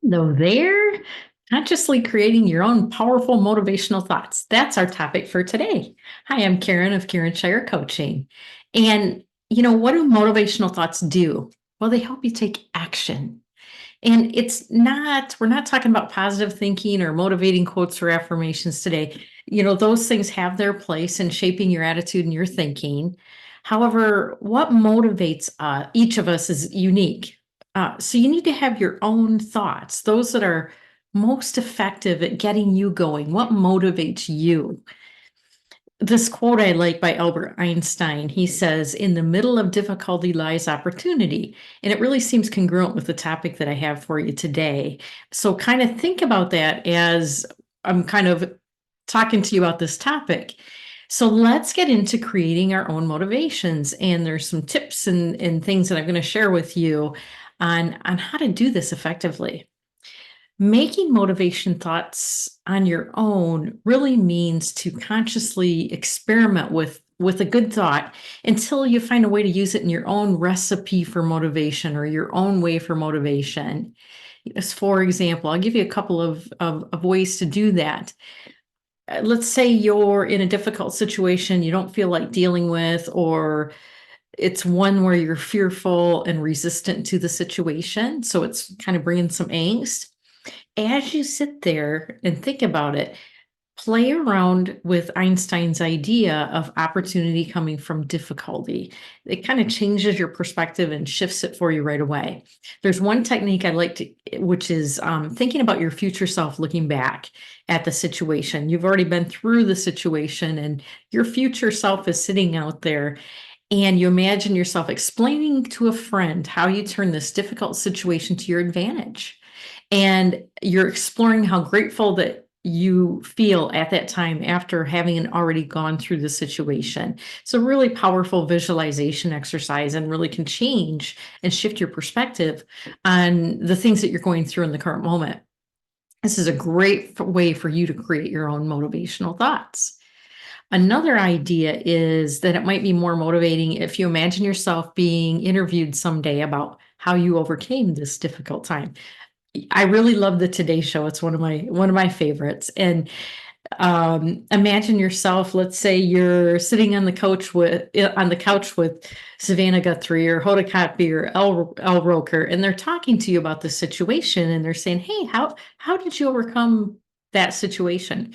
Though there, consciously creating your own powerful motivational thoughts. That's our topic for today. Hi, I'm Karen of Karen Shier Coaching. And, what do motivational thoughts do? Well, they help you take action. And we're not talking about positive thinking or motivating quotes or affirmations today. Those things have their place in shaping your attitude and your thinking. However, what motivates each of us is unique. So you need to have your own thoughts, those that are most effective at getting you going. What motivates you? This quote I like by Albert Einstein. He says, "In the middle of difficulty lies opportunity." And it really seems congruent with the topic that I have for you today. So, kind of think about that as I'm kind of talking to you about this topic. So, let's get into creating our own motivations. And there's some tips and things that I'm going to share with you on how to do this effectively. Making motivation thoughts on your own really means to consciously experiment with a good thought until you find a way to use it in your own recipe for motivation or your own way for motivation. Yes, for example, I'll give you a couple of ways to do that. Let's say you're in a difficult situation you don't feel like dealing with, or it's one where you're fearful and resistant to the situation. So it's kind of bringing some angst. As you sit there and think about it, play around with Einstein's idea of opportunity coming from difficulty. It kind of changes your perspective and shifts it for you right away. There's one technique I like to, which is thinking about your future self looking back at the situation. You've already been through the situation, and your future self is sitting out there. And you imagine yourself explaining to a friend how you turn this difficult situation to your advantage. And you're exploring how grateful that you feel at that time after having already gone through the situation. It's a really powerful visualization exercise and really can change and shift your perspective on the things that you're going through in the current moment. This is a great way for you to create your own motivational thoughts. Another idea is that it might be more motivating if you imagine yourself being interviewed someday about how you overcame this difficult time. I really love the Today Show. It's one of my favorites. And imagine yourself, let's say you're sitting on the couch with Savannah Guthrie or Hoda Kotb or El Roker, and they're talking to you about the situation, and they're saying, "Hey, how did you overcome that situation?"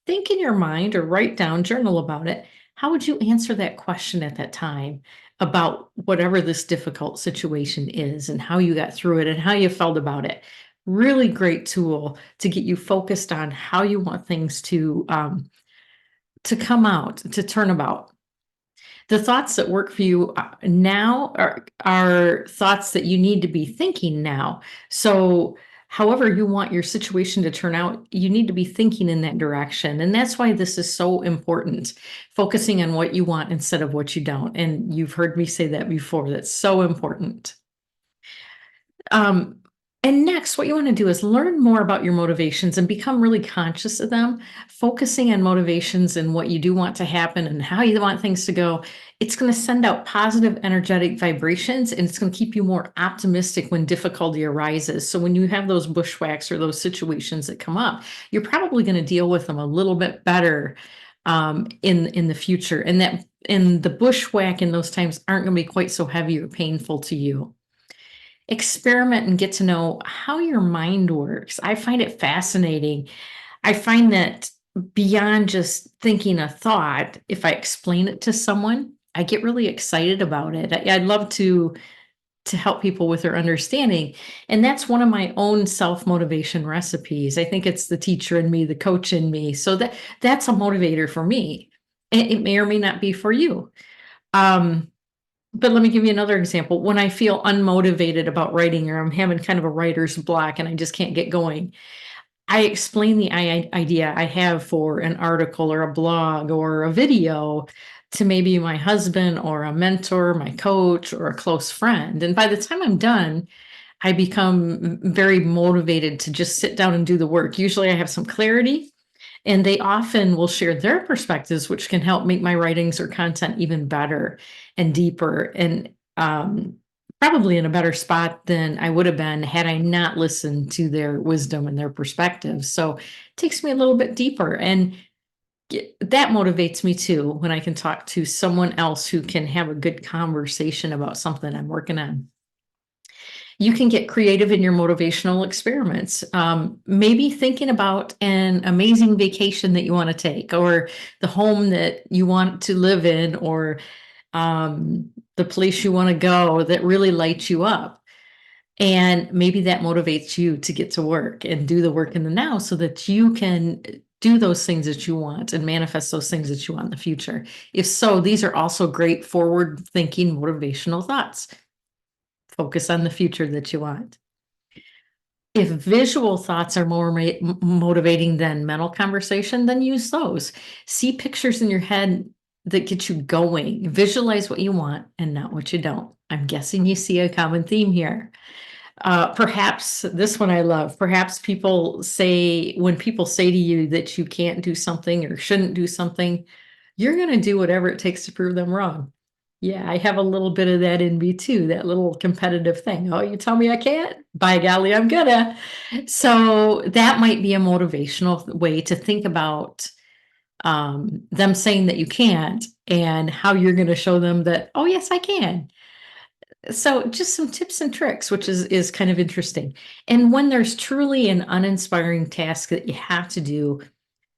Think in your mind or write down, journal about it. How would you answer that question at that time about whatever this difficult situation is and how you got through it and how you felt about it? Really great tool to get you focused on how you want things to come out, to turn about. The thoughts that work for you now are thoughts that you need to be thinking now. So, however you want your situation to turn out, you need to be thinking in that direction. And that's why this is so important, focusing on what you want instead of what you don't. And you've heard me say that before. That's so important. Um, and next, what you want to do is learn more about your motivations and become really conscious of them, focusing on motivations and what you do want to happen and how you want things to go. It's going to send out positive, energetic vibrations, and it's going to keep you more optimistic when difficulty arises. So when you have those bushwhacks or those situations that come up, you're probably going to deal with them a little bit better in the future. And the bushwhack in those times aren't going to be quite so heavy or painful to you. Experiment and get to know how your mind works. I find it fascinating. I find that beyond just thinking a thought, if I explain it to someone, I get really excited about it. I'd love to help people with their understanding. And that's one of my own self-motivation recipes. I think it's the teacher in me, the coach in me. So that's a motivator for me. It may or may not be for you. Um, but let me give you another example. When I feel unmotivated about writing, or I'm having kind of a writer's block and I just can't get going, I explain the idea I have for an article or a blog or a video to maybe my husband or a mentor, my coach, or a close friend. And by the time I'm done, I become very motivated to just sit down and do the work. Usually I have some clarity, and they often will share their perspectives, which can help make my writings or content even better and deeper. And probably in a better spot than I would have been had I not listened to their wisdom and their perspective. So it takes me a little bit deeper. And that motivates me too when I can talk to someone else who can have a good conversation about something I'm working on. You can get creative in your motivational experiments. Maybe thinking about an amazing vacation that you want to take, or the home that you want to live in, or the place you want to go that really lights you up. And maybe that motivates you to get to work and do the work in the now so that you can do those things that you want and manifest those things that you want in the future. If so, these are also great forward thinking motivational thoughts. Focus on the future that you want. If visual thoughts are more motivating than mental conversation, then use those. See pictures in your head that get you going. Visualize what you want and not what you don't. I'm guessing you see a common theme here. Perhaps this one I love. Perhaps when people say to you that you can't do something or shouldn't do something, you're going to do whatever it takes to prove them wrong. Yeah, I have a little bit of that in me too, that little competitive thing. Oh, you tell me I can't? By golly, I'm gonna. So that might be a motivational way to think about them saying that you can't and how you're going to show them that, oh, yes, I can. So just some tips and tricks, which is kind of interesting. And when there's truly an uninspiring task that you have to do,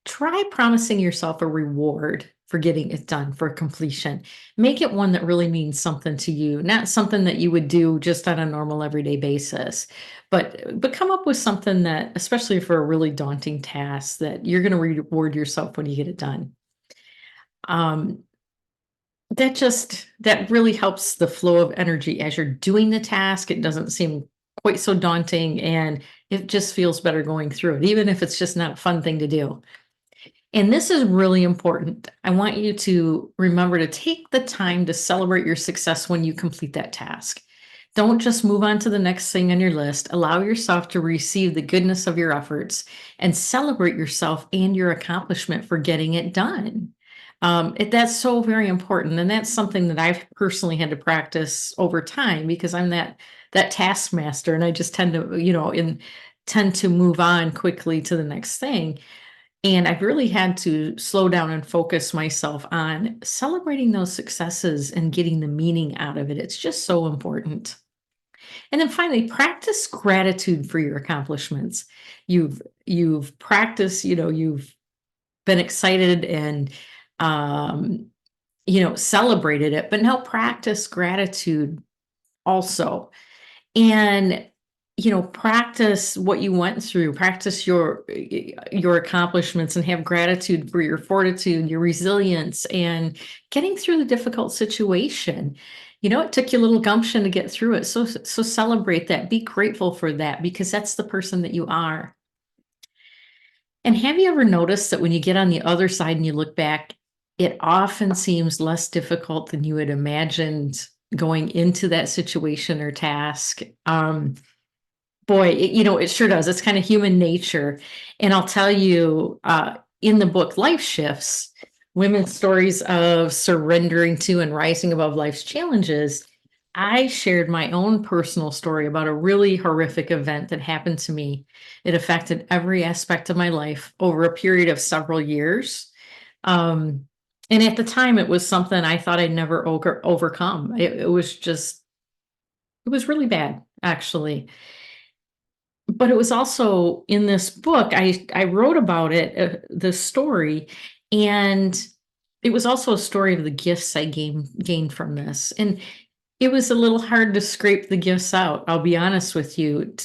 try promising yourself a reward for getting it done, for completion. Make it one that really means something to you, not something that you would do just on a normal everyday basis. But come up with something that, especially for a really daunting task, that you're going to reward yourself when you get it done. Um, that really helps the flow of energy as you're doing the task. It doesn't seem quite so daunting, and it just feels better going through it, even if it's just not a fun thing to do. And this is really important. I want you to remember to take the time to celebrate your success when you complete that task. Don't just move on to the next thing on your list. Allow yourself to receive the goodness of your efforts and celebrate yourself and your accomplishment for getting it done. That's so very important. And that's something that I've personally had to practice over time because I'm that taskmaster, and I just tend to, tend to move on quickly to the next thing. And I've really had to slow down and focus myself on celebrating those successes and getting the meaning out of it. It's just so important. And then finally, practice gratitude for your accomplishments. You've practiced, you've been excited and um, celebrated it, but now practice gratitude also. And practice what you went through, practice your accomplishments, and have gratitude for your fortitude, your resilience, and getting through the difficult situation. It took you a little gumption to get through it. So celebrate that. Be grateful for that, because that's the person that you are. And have you ever noticed that when you get on the other side and you look back, it often seems less difficult than you had imagined going into that situation or task? Boy, it sure does. It's kind of human nature. And I'll tell you, in the book Life Shifts, Women's Stories of Surrendering to and Rising Above Life's Challenges, I shared my own personal story about a really horrific event that happened to me. It affected every aspect of my life over a period of several years. Um, and at the time, it was something I thought I'd never overcome. It was really bad, actually. But it was also in this book, I wrote about it, the story, and it was also a story of the gifts I gained from this. And it was a little hard to scrape the gifts out, I'll be honest with you,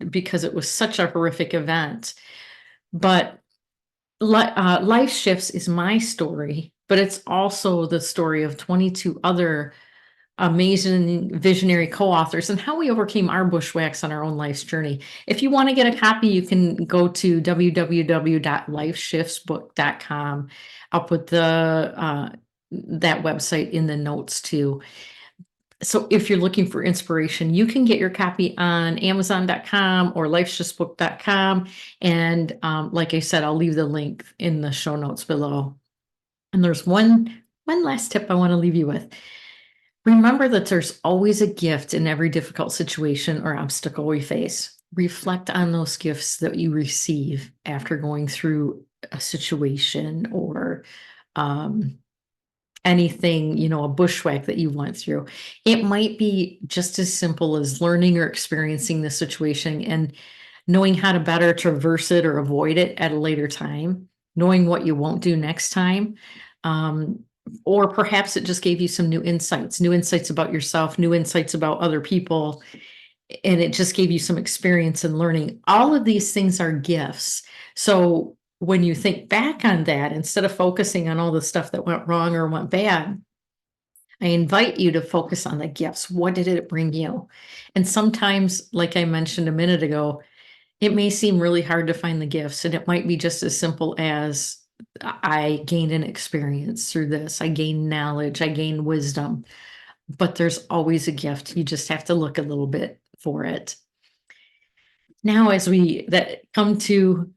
because it was such a horrific event. But Life Shifts is my story, but it's also the story of 22 other amazing visionary co-authors and how we overcame our bushwhacks on our own life's journey. If you want to get a copy, you can go to www.lifeshiftsbook.com. I'll put that website in the notes too. So if you're looking for inspiration, you can get your copy on Amazon.com or lifeshiftsbook.com. And like I said, I'll leave the link in the show notes below. And there's one last tip I want to leave you with. Remember that there's always a gift in every difficult situation or obstacle we face. Reflect on those gifts that you receive after going through a situation or um, anything, a bushwhack that you went through. It might be just as simple as learning or experiencing the situation and knowing how to better traverse it or avoid it at a later time, knowing what you won't do next time. Um, or perhaps it just gave you some new insights about yourself, new insights about other people, and it just gave you some experience and learning. All of these things are gifts. So when you think back on that, instead of focusing on all the stuff that went wrong or went bad, I invite you to focus on the gifts. What did it bring you? And sometimes, like I mentioned a minute ago, it may seem really hard to find the gifts, and it might be just as simple as I gained an experience through this. I gained knowledge, I gained wisdom, but there's always a gift. You just have to look a little bit for it. Now, as we that come to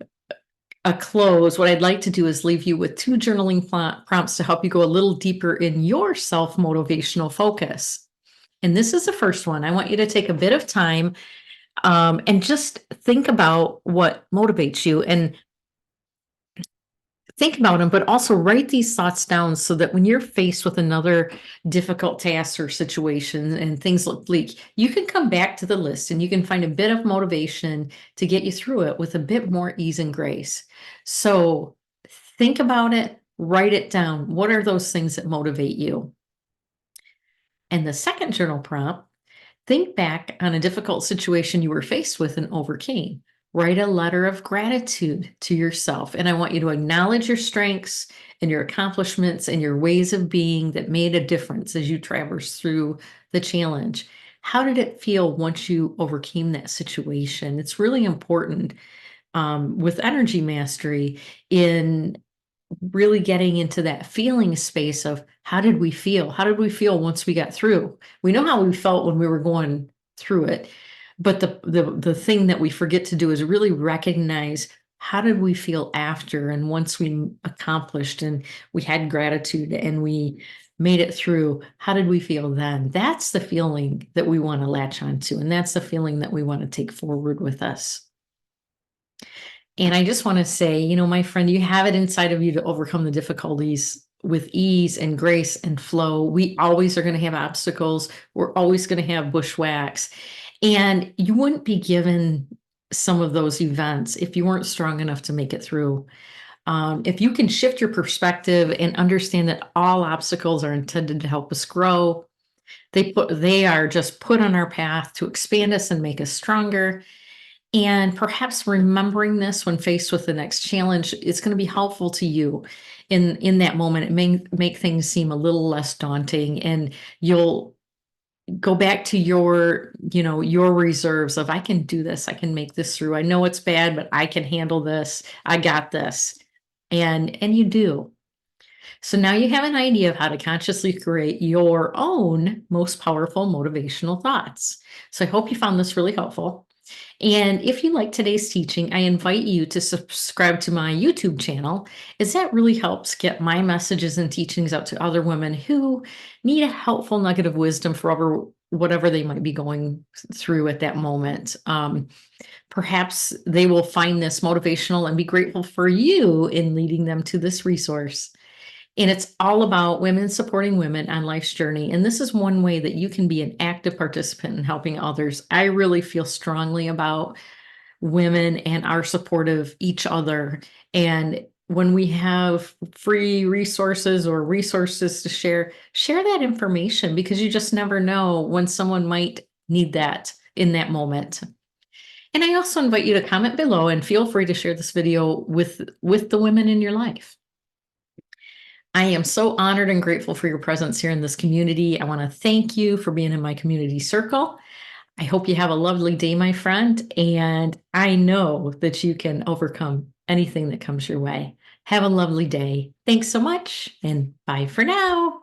a close, what I'd like to do is leave you with two journaling prompts to help you go a little deeper in your self motivational focus. And this is the first one. I want you to take a bit of time and just think about what motivates you and think about them, but also write these thoughts down so that when you're faced with another difficult task or situation and things look bleak, you can come back to the list and you can find a bit of motivation to get you through it with a bit more ease and grace. So think about it, write it down. What are those things that motivate you? And the second journal prompt, think back on a difficult situation you were faced with and overcame. Write a letter of gratitude to yourself. And I want you to acknowledge your strengths and your accomplishments and your ways of being that made a difference as you traversed through the challenge. How did it feel once you overcame that situation? It's really important with energy mastery in really getting into that feeling space of how did we feel? How did we feel once we got through? We know how we felt when we were going through it, but the thing that we forget to do is really recognize how did we feel after and once we accomplished and we had gratitude and we made it through, how did we feel then? That's the feeling that we want to latch onto, and that's the feeling that we want to take forward with us. And I just want to say, my friend, you have it inside of you to overcome the difficulties with ease and grace and flow. We always are going to have obstacles. We're always going to have bushwhacks. And you wouldn't be given some of those events if you weren't strong enough to make it through. If you can shift your perspective and understand that all obstacles are intended to help us grow, they are just put on our path to expand us and make us stronger. And perhaps remembering this when faced with the next challenge is going to be helpful to you in that moment. It may make things seem a little less daunting, and you'll go back to your reserves of I can do this, I can make this through. I know it's bad, but I can handle this. I got this. And you do. So now you have an idea of how to consciously create your own most powerful motivational thoughts. So I hope you found this really helpful. And if you like today's teaching, I invite you to subscribe to my YouTube channel, as that really helps get my messages and teachings out to other women who need a helpful nugget of wisdom for whatever they might be going through at that moment. Perhaps they will find this motivational and be grateful for you in leading them to this resource. And it's all about women supporting women on life's journey. And this is one way that you can be an active participant in helping others. I really feel strongly about women and our support of each other. And when we have free resources or resources to share that information, because you just never know when someone might need that in that moment. And I also invite you to comment below and feel free to share this video with the women in your life. I am so honored and grateful for your presence here in this community. I want to thank you for being in my community circle. I hope you have a lovely day, my friend, and I know that you can overcome anything that comes your way. Have a lovely day. Thanks so much, and bye for now.